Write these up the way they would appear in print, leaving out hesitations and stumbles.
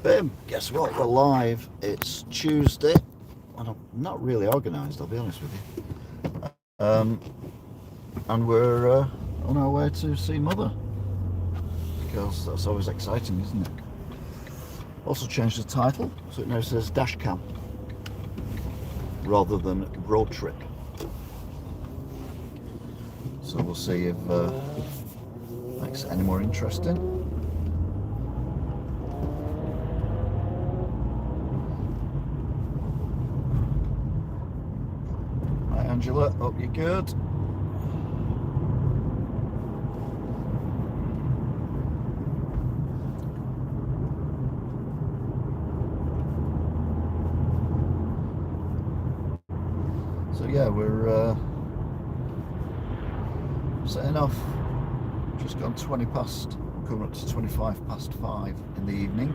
Bim, guess what? We're live. It's Tuesday, and I'm not really organised, I'll be honest with you. And we're on our way to see Mother, because that's always exciting, isn't it? Also changed the title, so it now says Dashcam rather than Roadtrip. So we'll see if makes it any more interesting. Hi Angela, hope you're good. So yeah, we're setting off. Just gone 20 past, coming up to 25 past 5 in the evening.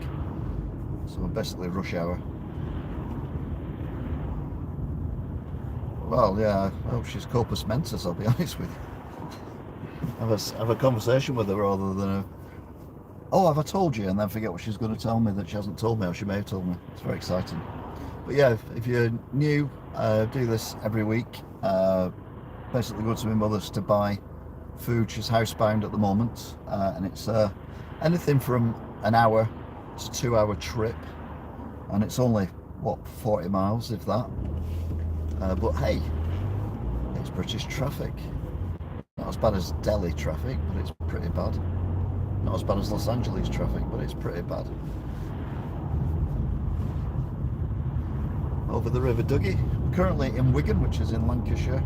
So we're basically rush hour. Well, yeah, I hope she's corpus mentis, I'll be honest with you. Have a conversation with her rather than oh, have I told you? And then forget what she's going to tell me that she hasn't told me, or she may have told me. It's very exciting. But yeah, if you're new, do this every week. Basically go to my mother's to buy food. She's housebound at the moment, and it's anything from an hour to 2 hour trip, and it's only, what, 40 miles, if that. But hey, it's British traffic. Not as bad as Delhi traffic, but it's pretty bad. Not as bad as Los Angeles traffic, but it's pretty bad. Over the River Duggy. We're currently in Wigan, which is in Lancashire,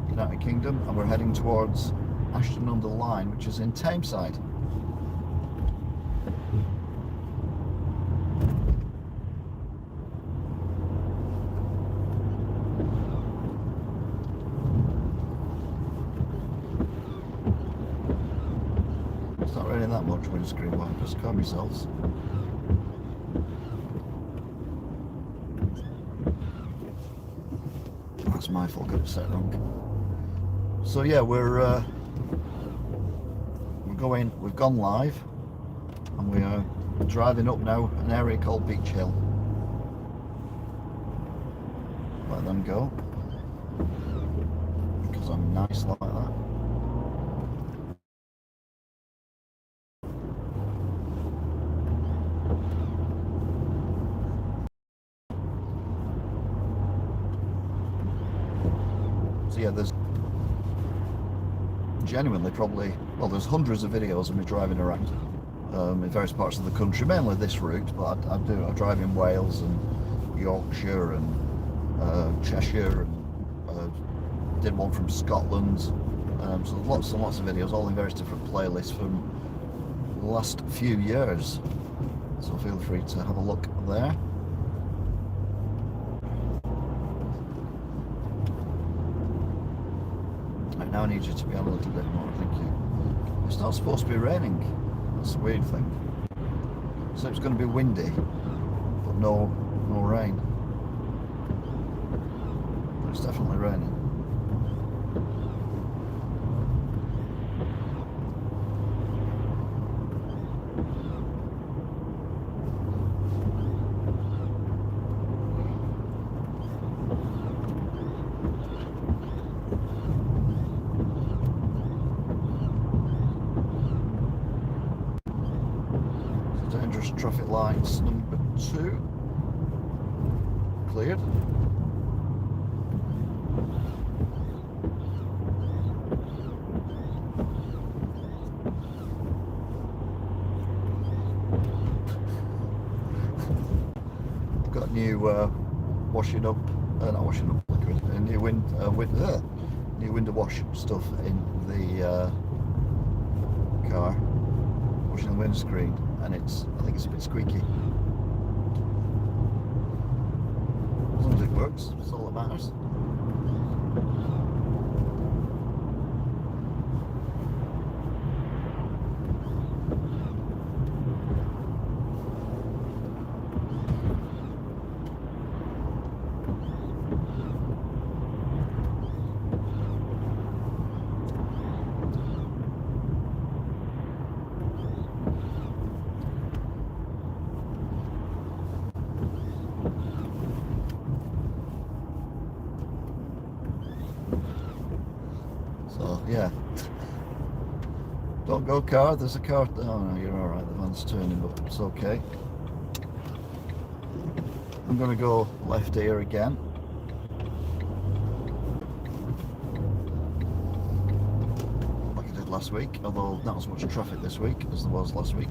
United Kingdom, and we're heading towards Ashton-under-Lyne, which is in Tameside. It's not raining that much, windscreen wipers, calm yourselves. That's my fault, got it set wrong. So yeah, we've gone live, and we are driving up now an area called Beach Hill. Let them go, because I'm nice like that. So yeah, there's genuinely probably, well, there's hundreds of videos of me driving around in various parts of the country, mainly this route, but I drive in Wales and Yorkshire and Cheshire, and did one from Scotland. So lots and lots of videos, all in various different playlists from the last few years. So feel free to have a look there. Now I need you to be on a little bit more, thank you. It's not supposed to be raining. That's a weird thing. So it's going to be windy, but no rain. But it's definitely raining. Dangerous traffic lights number 2 cleared. Got new washing up, not washing up liquid, a new new window wash stuff in the car, washing the windscreen. And I think it's a bit squeaky. As long as it works, that's all that matters. Don't go car, there's a car. Oh no, you're alright, the van's turning, but it's okay. I'm going to go left here again. Like I did last week, although not as much traffic this week as there was last week.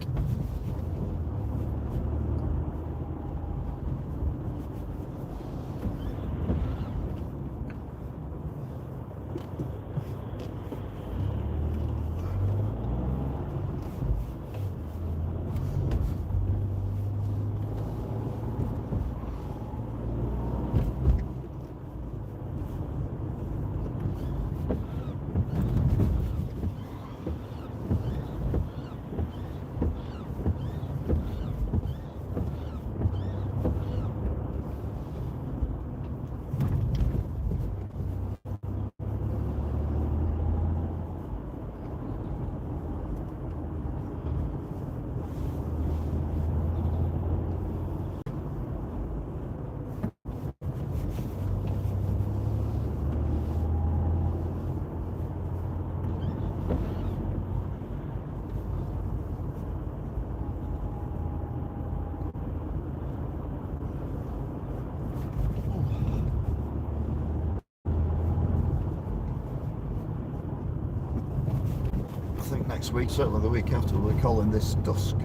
I think next week, certainly the week after, we're calling this dusk.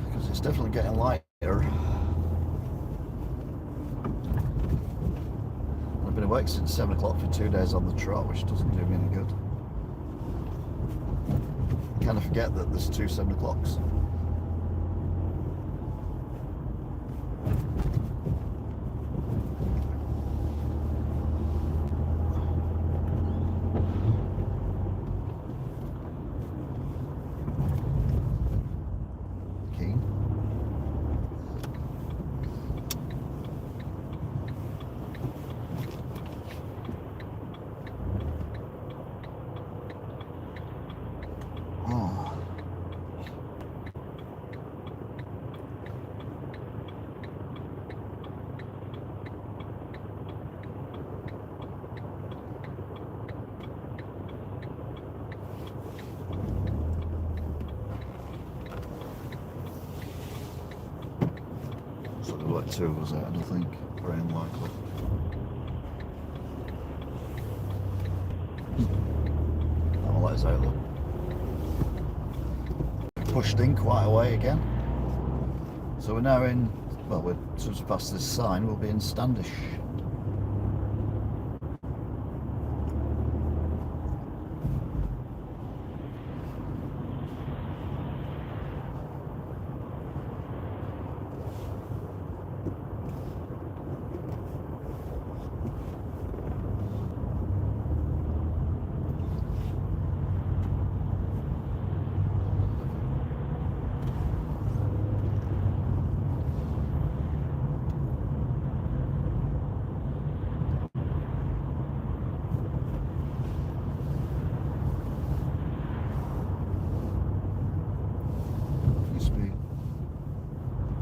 Because it's definitely getting lighter. I've been awake since 7 o'clock for 2 days on the trot, which doesn't do me any good. Kind of forget that there's 2 7 o'clocks. Keen. Oh. So there were like 2 of us out, I think. Very unlikely. That will let us out though. Pushed in quite a way again. So we're now in, well, we're just past this sign, we'll be in Standish.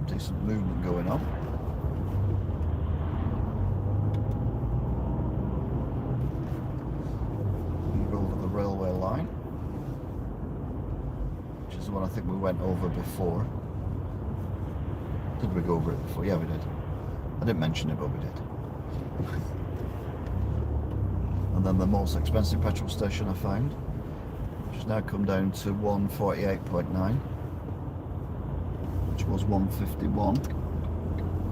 Decent movement going on. We go over the railway line, which is the one I think we went over before. Did we go over it before? Yeah, we did. I didn't mention it, but we did. And then the most expensive petrol station I found, which has now come down to 148.9. Was 151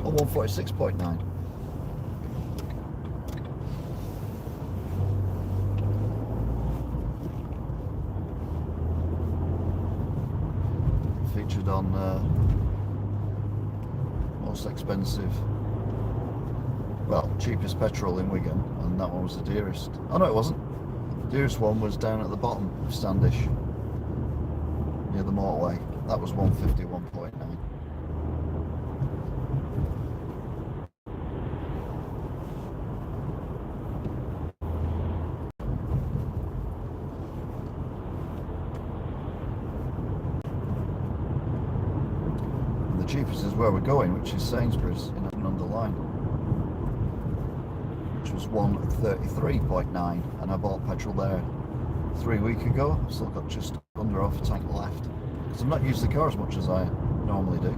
or 146.9. Featured on most expensive, well, cheapest petrol in Wigan, and that one was the dearest. Oh no, it wasn't. The dearest one was down at the bottom of Standish, near the motorway. That was 151.9. where we're going, which is Sainsbury's in Ashton-under-Lyne, which was 133.9, and I bought petrol there 3 weeks ago. I've still got just under half a tank left because I've not used the car as much as I normally do.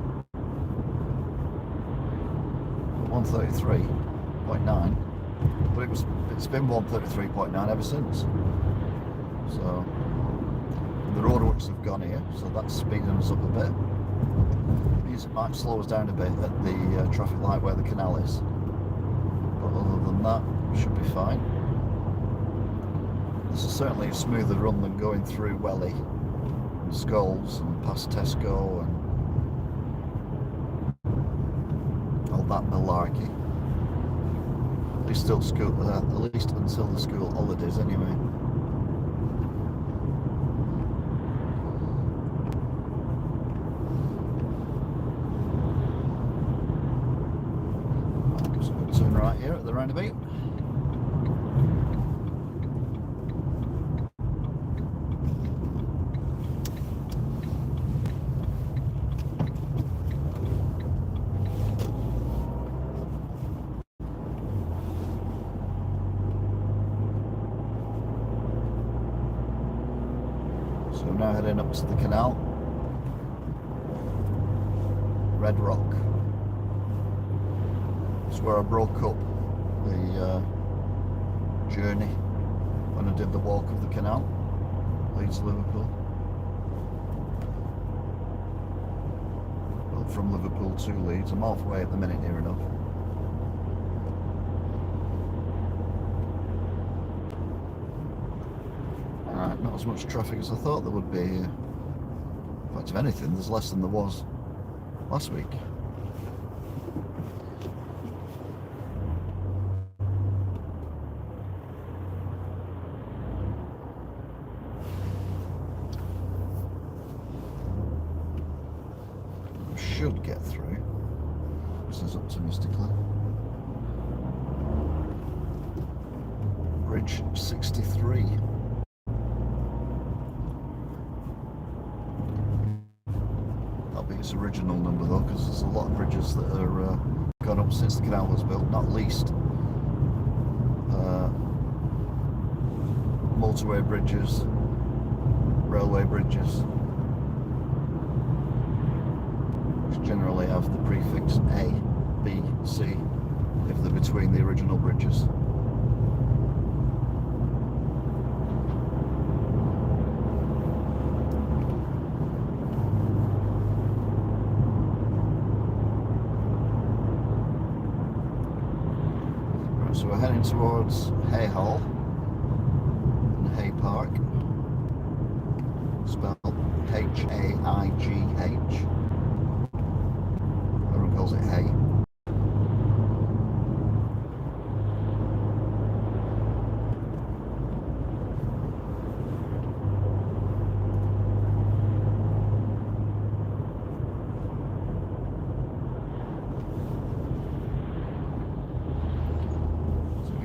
133.9, but it's been 133.9 ever since. So the roadworks have gone here, so that's speeding us up a bit. Means it might slow us down a bit at the traffic light where the canal is, but other than that, should be fine. This is certainly a smoother run than going through Welly and Scholes and past Tesco and all that malarkey. At least till school, at least until the school holidays, anyway. So we'll turn right here at the roundabout. So we're now heading up to the canal, Red Rock. It's where I broke up the journey when I did the walk of the canal, Leeds Liverpool. Well, from Liverpool to Leeds, I'm halfway at the minute, near enough. Alright, not as much traffic as I thought there would be here. In fact, if anything, there's less than there was last week. I should get through. This is optimistically. Bridge 63. Its original number though, because there's a lot of bridges that are gone up since the canal was built, not least motorway bridges, railway bridges, which generally have the prefix A, B, C if they're between the original bridges. So we're heading towards Hay Hall and Hay Park, spelled H-A-I-G-H. Everyone calls it Hay.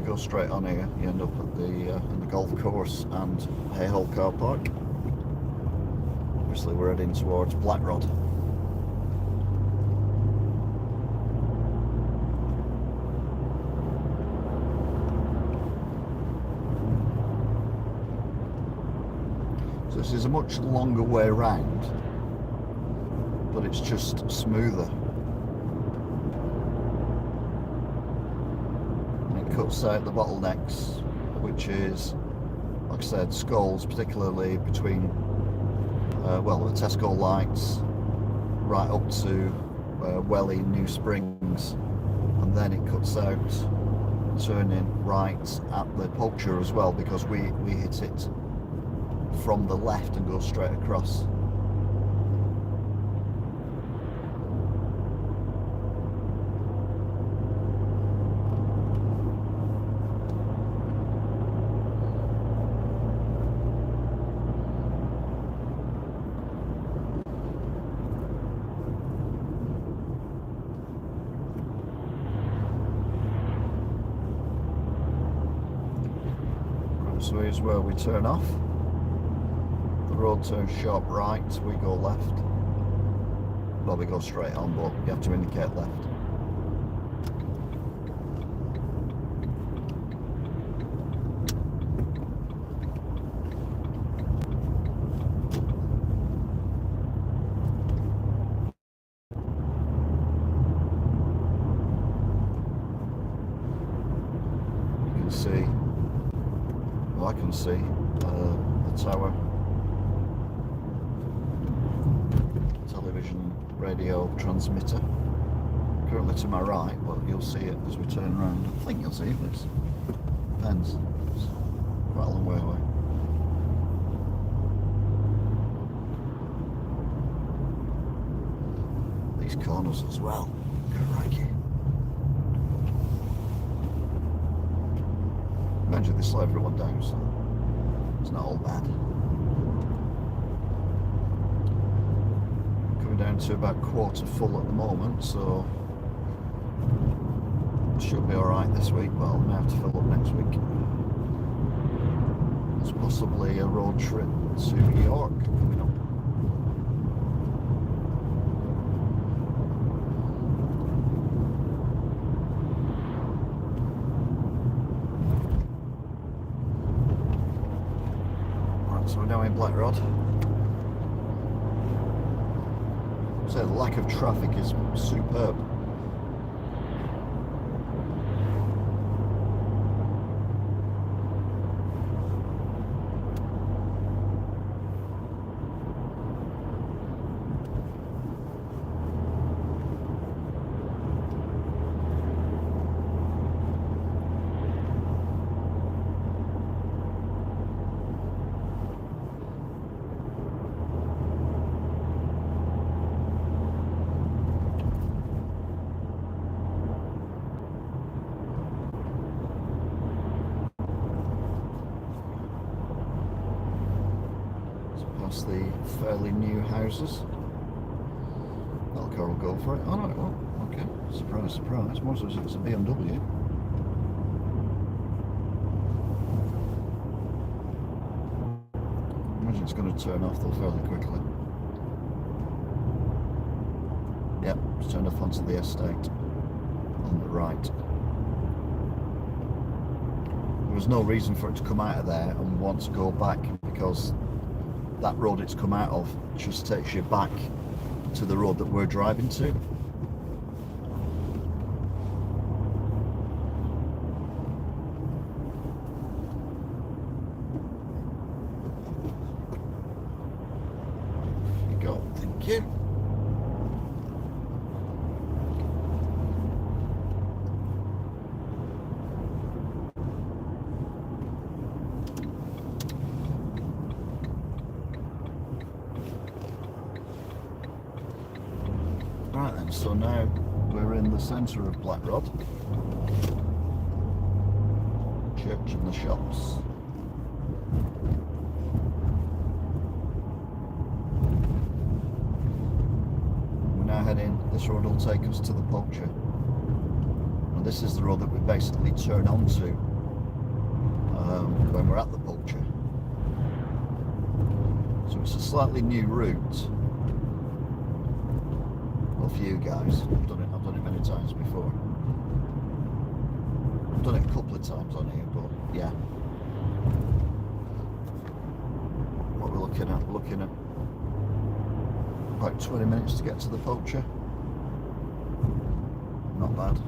Go straight on here, you end up at the in the golf course and Hay Hall car park. Obviously we're heading towards Blackrod. So this is a much longer way round, but it's just smoother. Cuts out the bottlenecks, which is, like I said, Scholes, particularly between well, the Tesco lights right up to Welly, New Springs, and then it cuts out turning right at the Poacher as well, because we hit it from the left and go straight across. So here's where we turn off. The road turns sharp right, we go left. Well, we go straight on, but you have to indicate left. You can see, well, I can see the tower. Television radio transmitter currently to my right, but you'll see it as we turn around. I think you'll see it, but it depends. It's quite a long way away. These corners as well. Crikey. Imagine they slow everyone down, so it's not all bad. Down to about quarter full at the moment, so should be alright this week, but I may have to fill up next week. There's possibly a road trip to York coming up. Right, so we're now in Black Rod. So the lack of traffic is superb. The fairly new houses. That car will go for it. Oh no, it won't. Okay. Surprise, surprise. Most of it's a BMW. I imagine it's going to turn off though fairly quickly. Yep, it's turned off onto the estate on the right. There was no reason for it to come out of there and want to go back, because that road it's come out of just takes you back to the road that we're driving to. There you go, thank you. Right then, so now we're in the centre of Black Rod. Church and the shops. We're now heading, this road will take us to the Poacher. And this is the road that we basically turn onto when we're at the Poacher. So it's a slightly new route. Well, for you guys, I've done it many times before. I've done it a couple of times on here, but yeah. What we're looking at, about 20 minutes to get to the Poacher. Not bad.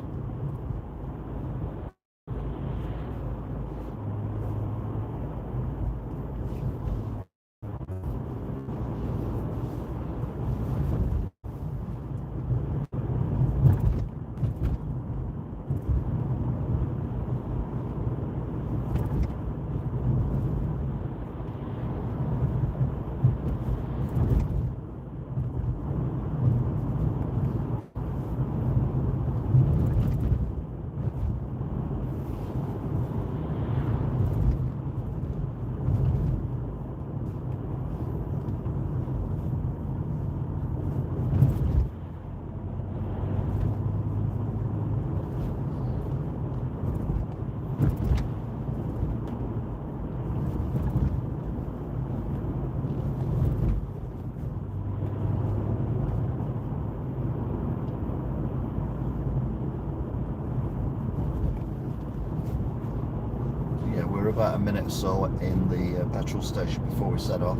about a minute or so in the petrol station before we set off.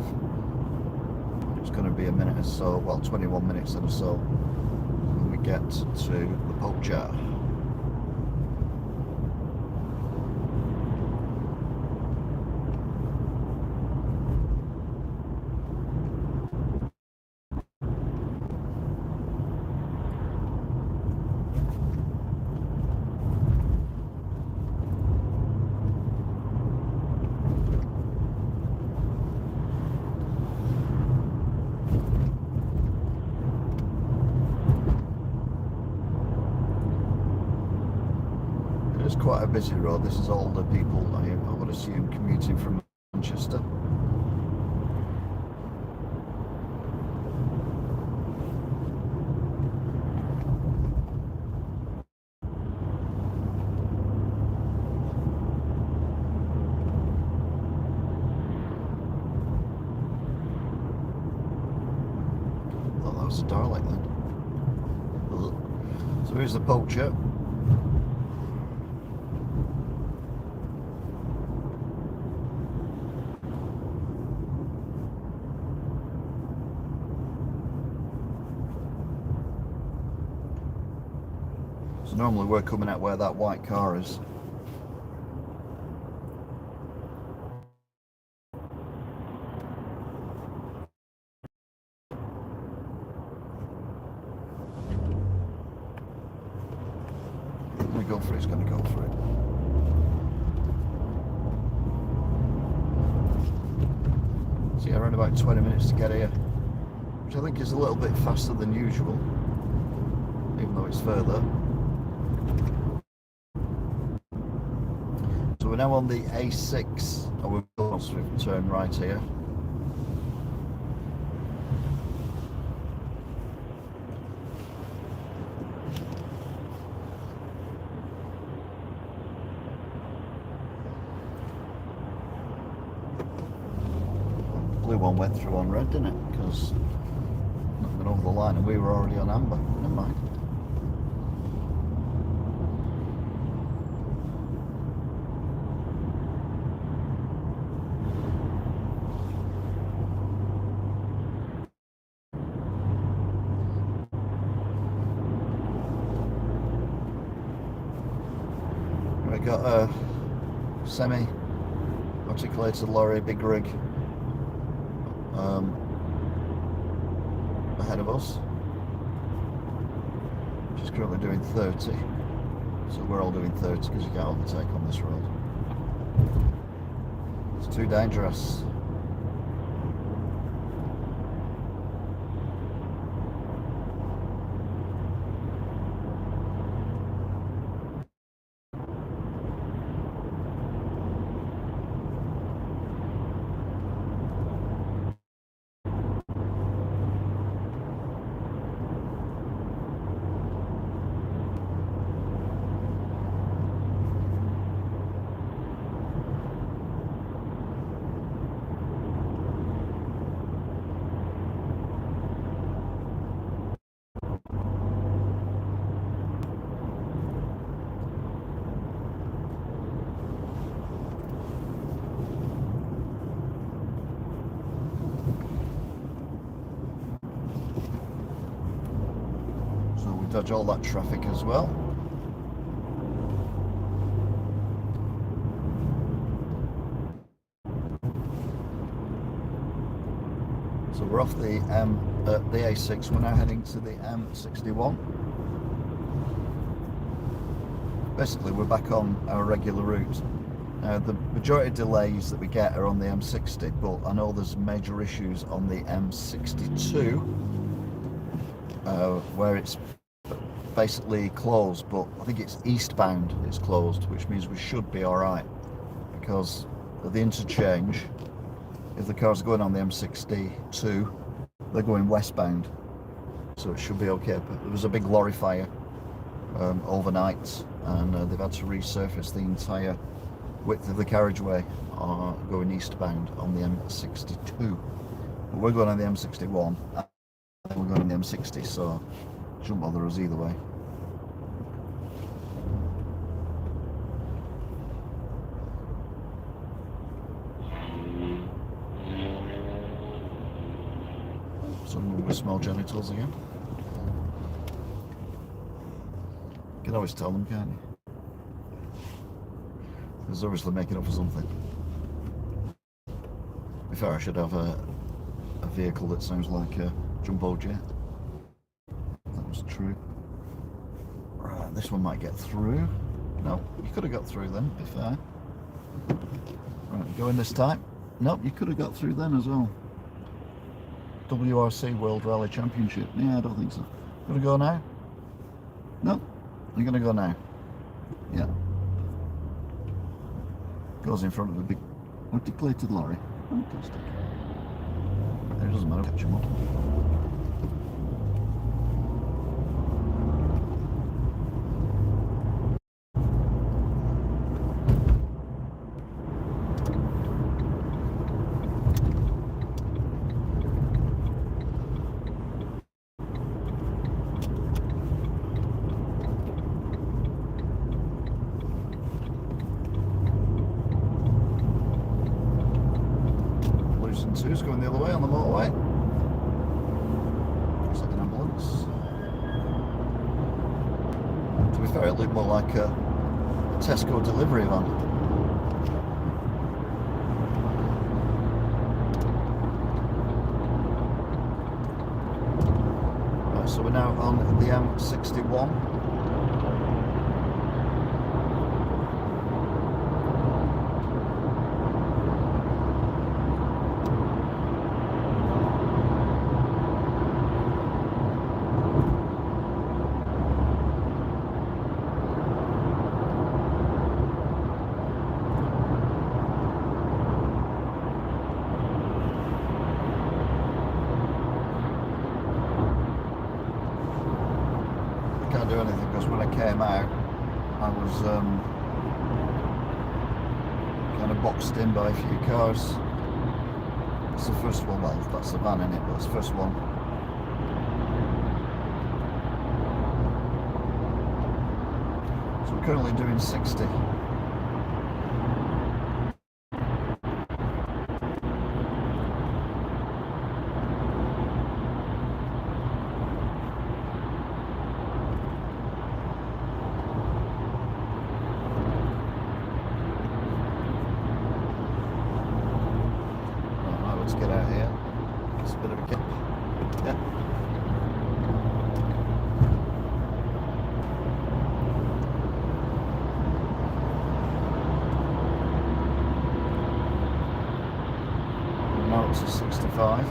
It's going to be a minute or so, well, 21 minutes or so when we get to the Pope Jar. It's quite a busy road. This is all the people, I would assume, commuting from Manchester. Oh, that was a Dalek then. So here's the poacher. So normally we're coming out where that white car is. Go for it, he's going to go for it. So yeah, around about 20 minutes to get here, which I think is a little bit faster than usual, even though it's further. So we're now on the A6, and we're going to turn right here. Blue one went through on red, didn't it? Because not went over the line and we were already on amber. Never mind. We got a semi-articulated lorry, big rig. Ahead of us, which is currently doing 30, so we're all doing 30 because you can't overtake on this road. It's too dangerous. Dodge all that traffic as well. So we're off the A6. We're now heading to the M61. Basically, we're back on our regular route. Now, the majority of delays that we get are on the M60, but I know there's major issues on the M62, where it's basically closed, but I think it's eastbound it's closed, which means we should be alright, because at the interchange, if the cars are going on the M62, they're going westbound, so it should be okay. But there was a big lorry fire overnight, and they've had to resurface the entire width of the carriageway going eastbound on the M62. But we're going on the M61 and then we're going on the M60, so shouldn't bother us either way. Someone with small genitals again. You can always tell them, can't you? There's obviously making up for something. To be fair, I should have a vehicle that sounds like a jumbo jet. That was true. Right, this one might get through. No, you could have got through then, to be fair. Right, go in this time. Nope, you could have got through then as well. WRC World Rally Championship. Yeah, I don't think so. Gonna go now? No, you're gonna go now. Yeah. Goes in front of a big articulated lorry. Fantastic. It doesn't matter, catch him up. Who's going the other way on the motorway? Looks like an ambulance. To be fair, it looked more like a Tesco delivery van. Right, so we're now on the M61. Can't do anything because when I came out I was kind of boxed in by a few cars. It's the first one, well that's the van in it, but it's the first one. So we're currently doing 60. Let's get out here. It's a bit of a gap. Yeah. Now it's a 65.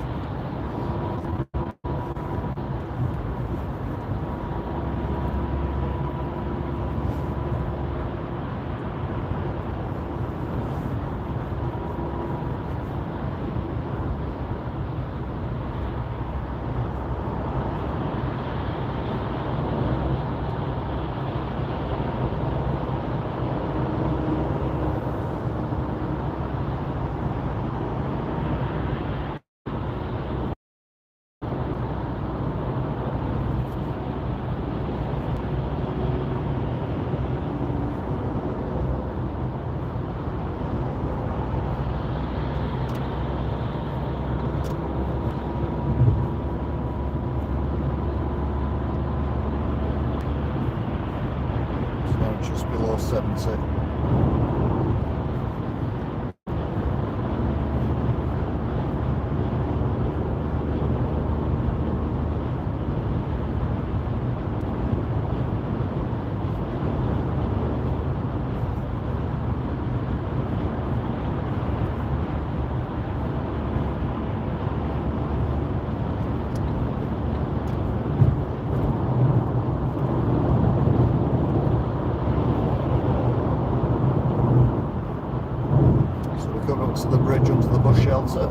Just below 70. To the bridge under the bus shelter.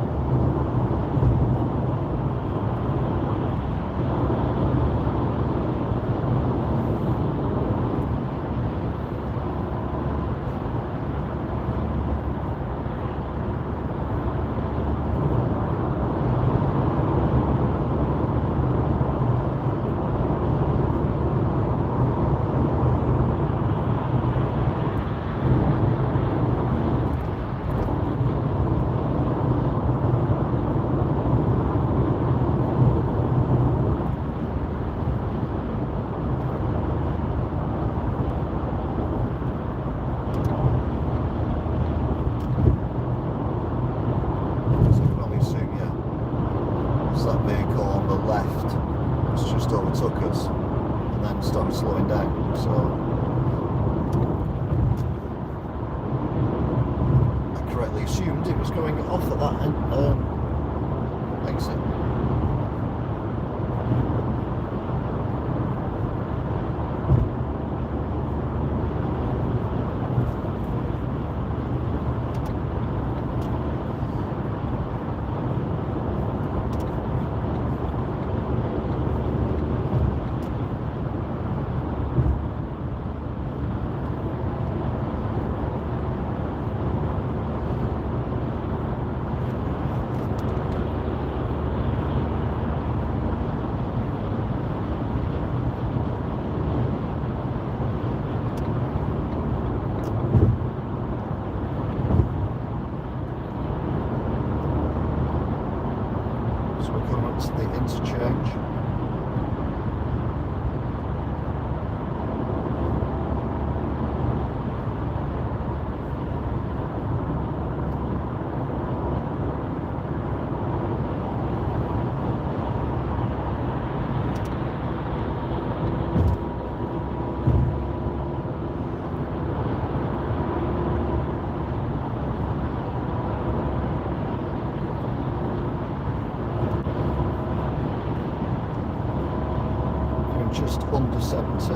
70.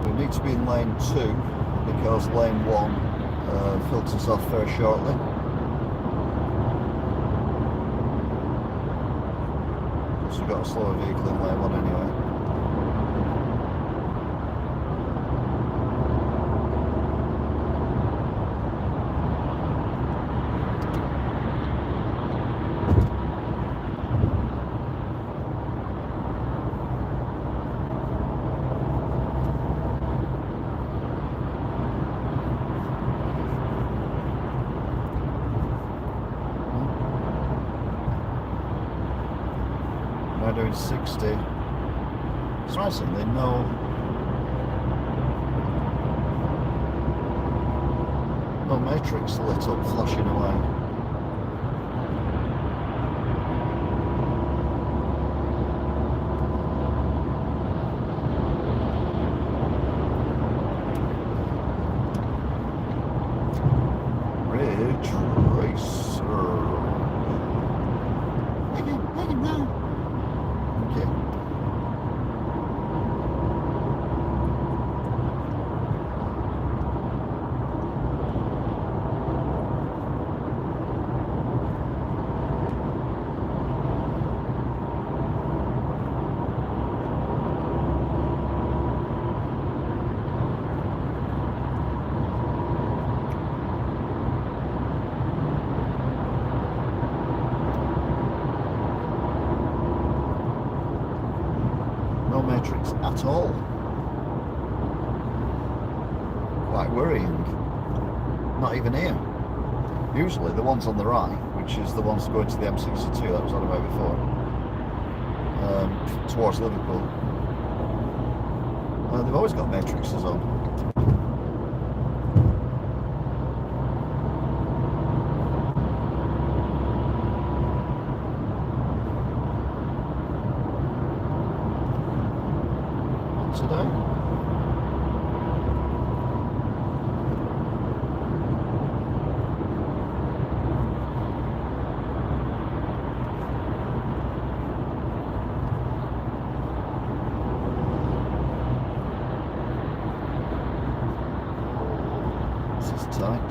We need to be in lane 2 because lane 1 filters off very shortly. So we've got a slower vehicle in lane 1 anyway. Now doing 60. Surprisingly, no matrix lit up, flashing away. Ridge Racer. Okay. No matrix at all. Quite worrying. Not even here. Usually the ones on the right, which is the ones going to the M62 that was on about before, towards Liverpool, they've always got matrices on. Today. This is tight.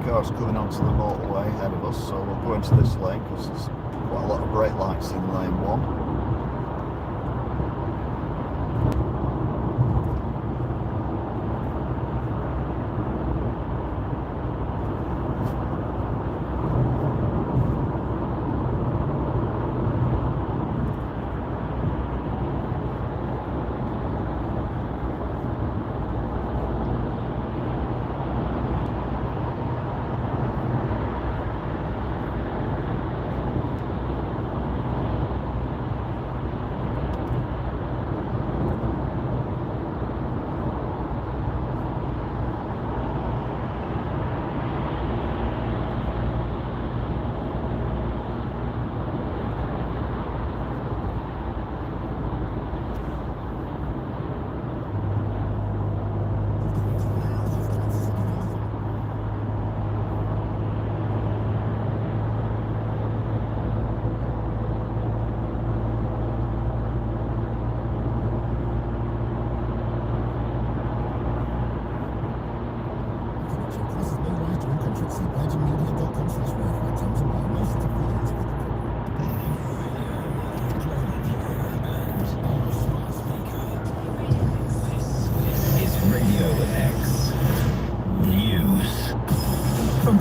Cars coming onto the motorway ahead of us, so we'll go into this lane because there's quite a lot of brake lights in lane 1.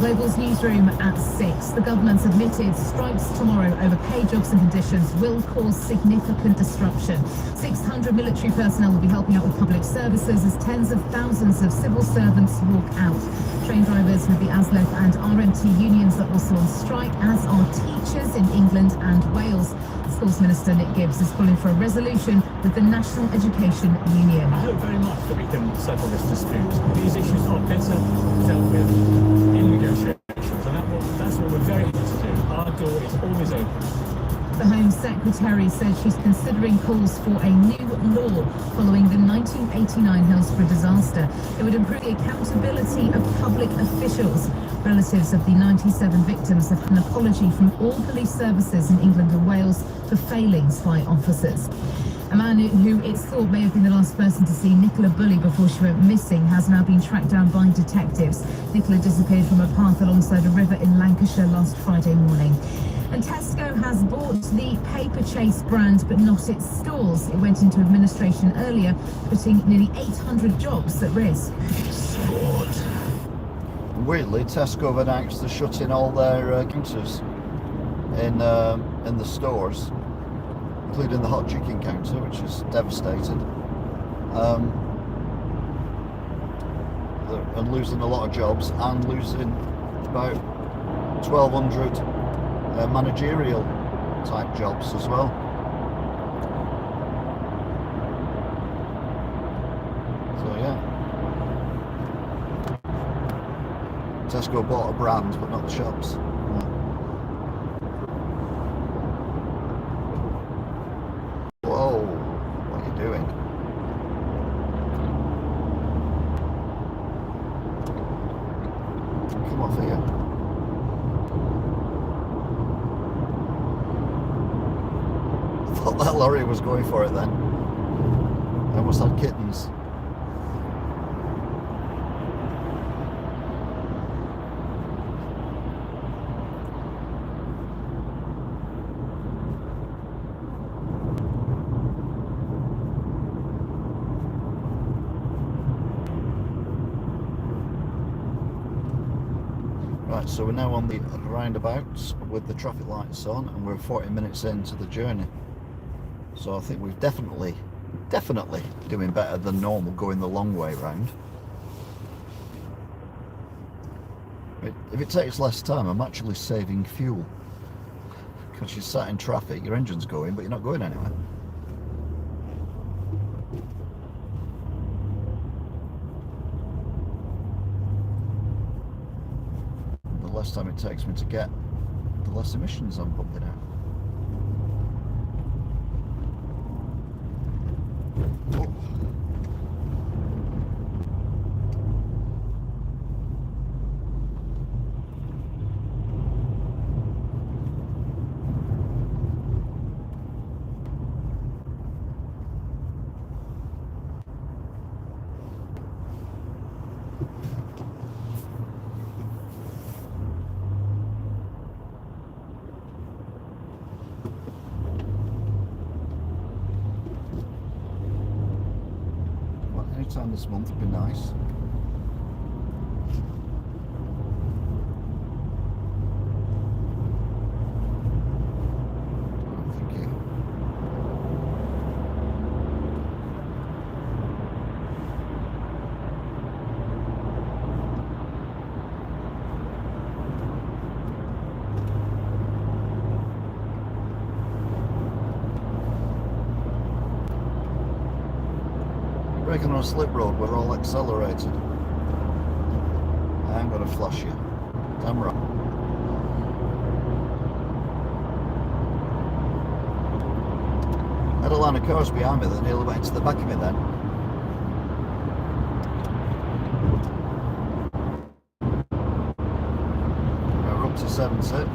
Global's newsroom at 6. The government's admitted strikes tomorrow over pay, jobs and conditions will cause significant disruption. 600 military personnel will be helping out with public services as tens of thousands of civil servants walk out. Train drivers with the ASLEF and RMT unions are also on strike, as are teachers in England and Wales. Schools Minister Nick Gibbs is calling for a resolution with the National Education Union. I hope very much that we can settle this dispute. These issues are better dealt with in negotiations, and that's what we're very eager to do. Our door is always open. The Home Secretary said she's considering calls for a new law following the 1989 Hillsborough disaster. It would improve the accountability of public officials. Relatives of the 97 victims have had an apology from all police services in England and Wales for failings by officers. A man who it's thought may have been the last person to see Nicola Bulley before she went missing has now been tracked down by detectives. Nicola disappeared from a path alongside a river in Lancashire last Friday morning. And Tesco has bought the Paper Chase brand, but not its stores. It went into administration earlier, putting nearly 800 jobs at risk. Weirdly, Tesco have announced they're shutting all their counters in the stores, including the hot chicken counter, which is devastating. And losing a lot of jobs, and losing about 1,200 managerial type jobs as well. So yeah, Tesco bought a brand but not the shops. Whoa, what are you doing? Come off here. Thought that lorry was going for it then. I almost had kittens. Right, so we're now on the roundabouts with the traffic lights on, and we're 40 minutes into the journey. So I think we've definitely doing better than normal going the long way round. If it takes less time, I'm actually saving fuel. Because you're sat in traffic, your engine's going, but you're not going anywhere. The less time it takes me to get, the less emissions I'm pumping out. Oh. Time this month would be nice. Thank you. Braking on a slip road, we're all accelerated. I ain't gonna flush you. Damn right. I had a line of cars behind me that nearly went into the back of me then. We're up to 70.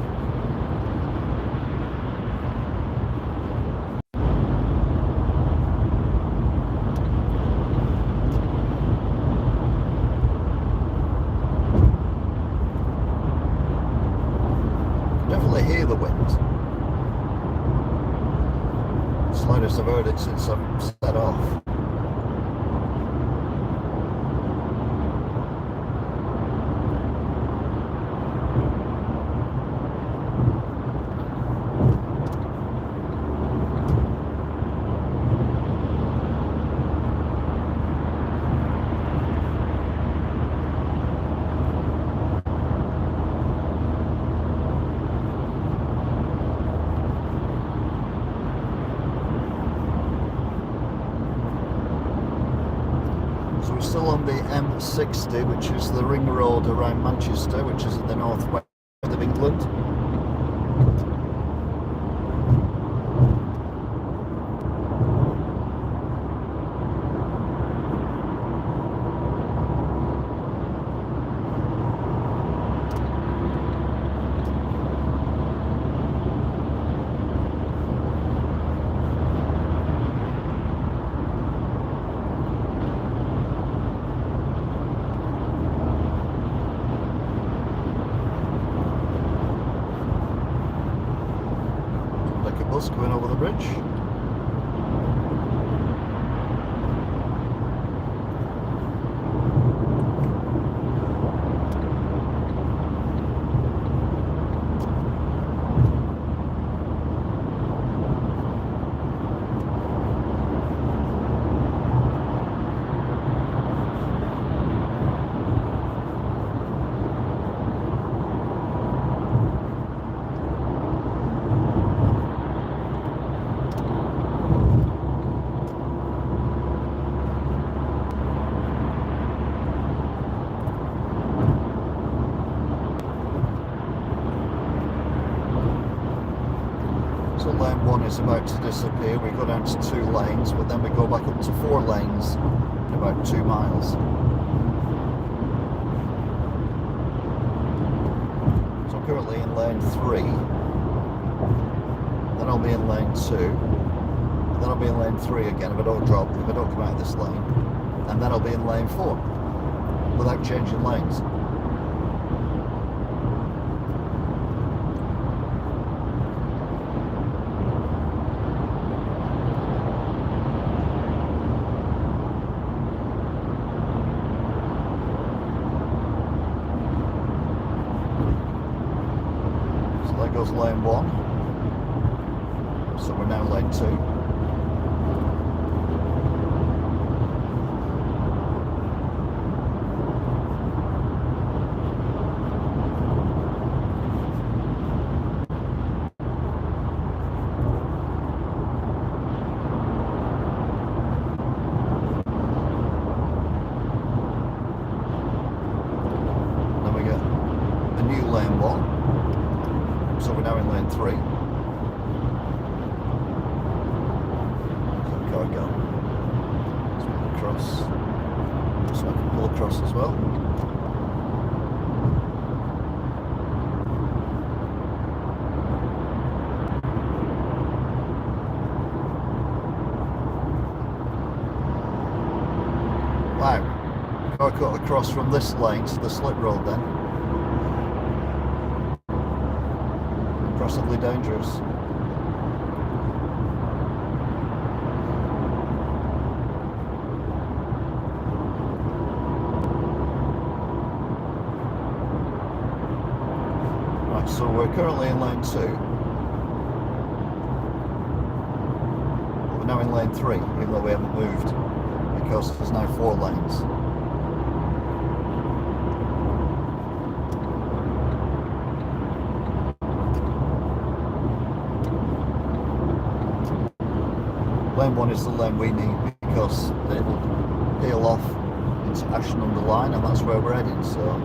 Hear the wind. Slightest I've heard it since I've set off. still on the M60, which is the ring road around Manchester, which is in the northwest of England. Bus going over the bridge. So lane 1 is about to disappear. We go down to 2 lanes, but then we go back up to 4 lanes in about 2 miles. So I'm currently in lane 3, then I'll be in lane 2, and then I'll be in lane 3 again if I don't come out of this lane, and then I'll be in lane 4 without changing lanes. There goes lane 1, so we're now lane 2. Then we get a new lane 1. So we're now in lane 3. So car go. Let's pull across. So I can pull across as well. Wow. Car cut across from this lane to the slip road then. Impressively dangerous. Right, so we're currently in lane 2. But we're now in lane 3, even though we haven't moved, because there's now 4 lanes. Lane 1 is the lane we need because it will peel off into Ashton-under-Lyne, and that's where we're heading, so.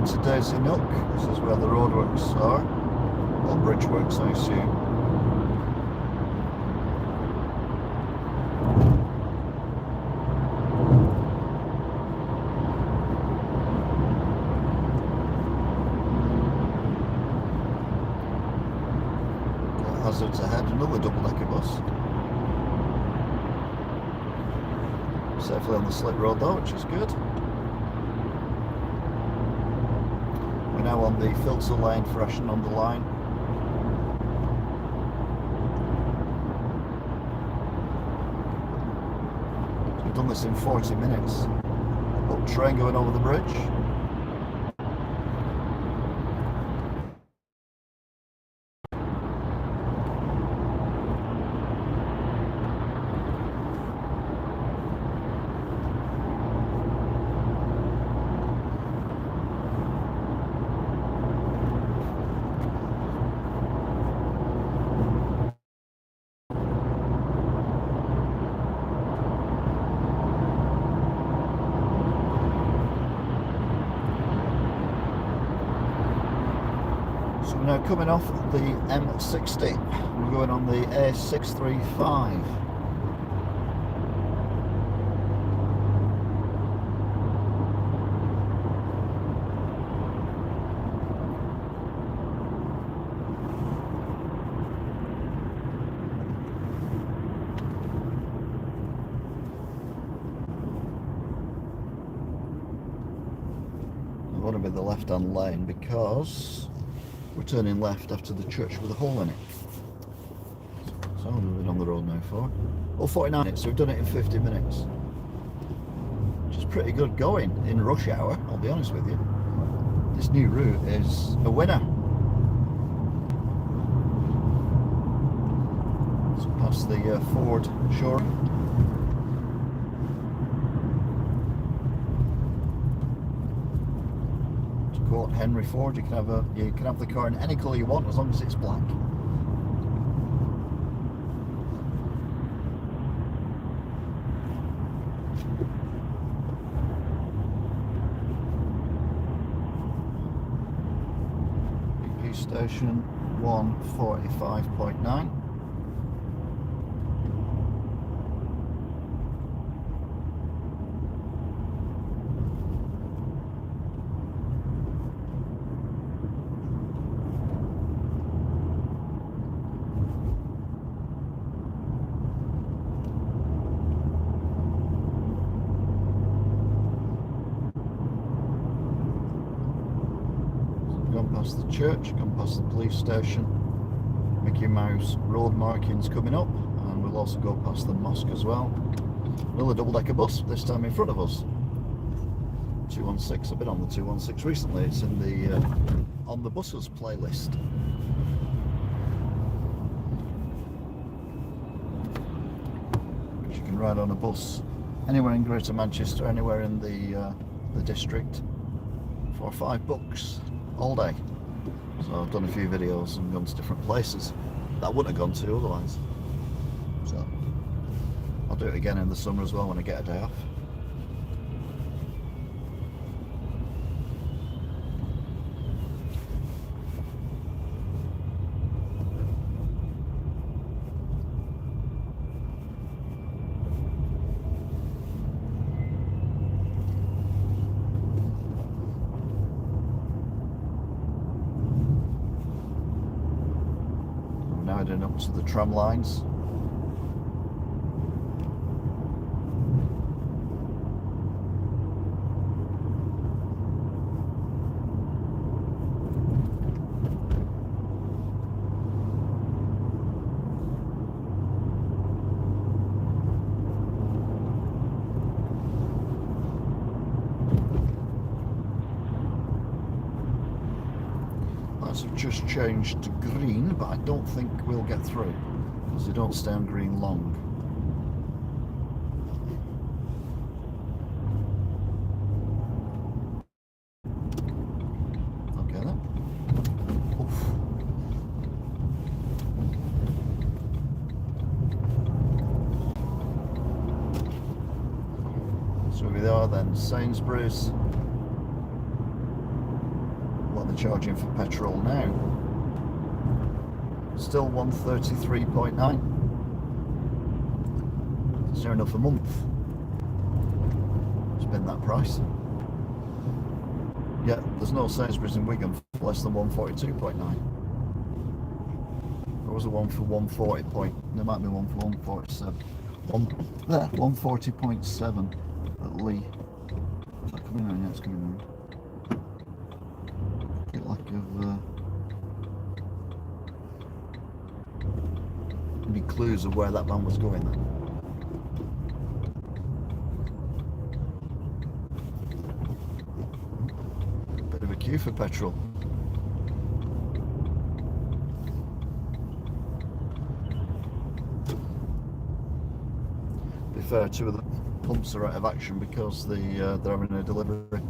To Daisy Nook, this is where the roadworks are, or bridge works I assume. Hazards ahead, another double-decker bus. Safely on the slip road though, which is good. We're now on the filter lane for Ashton-under-Lyne. We've done this in 40 minutes. Little train going over the bridge. So we're now coming off the M60. We're going on the A635. I want to be the left-hand lane because we're turning left after the church with a hole in it. So how long have we been on the road now for? Oh, 49 minutes, so we've done it in 50 minutes. Which is pretty good going in rush hour, I'll be honest with you. This new route is a winner. So past the Ford showroom. Quote Henry Ford, you can have the car in any colour you want as long as it's black. BP station 145.9. Gone past the church, gone past the police station, Mickey Mouse road markings coming up, and we'll also go past the mosque as well. Another double-decker bus, this time in front of us. 216, I've been on the 216 recently, it's in the on the buses playlist. You can ride on a bus anywhere in Greater Manchester, anywhere in the district for £5 all day. So I've done a few videos and gone to different places that I wouldn't have gone to otherwise. So I'll do it again in the summer as well when I get a day off. Now heading up to the tram lines. Have just changed to green, but I don't think we'll get through because they don't stay on green long. Okay then. Oof. So we are then Sainsbury's. What they're charging for petrol now. Still 133.9. It's near enough a month. It's been that price. Yeah, there's no Sainsbury's in Wigan for less than 142.9. There was a one for 140 point. There might be one for 147. 140.7 at Lee. Is that coming on? Yeah, it's coming on. of any clues of where that van was going then. Bit of a queue for petrol. To be fair, two of the pumps are out of action because they're having a delivery.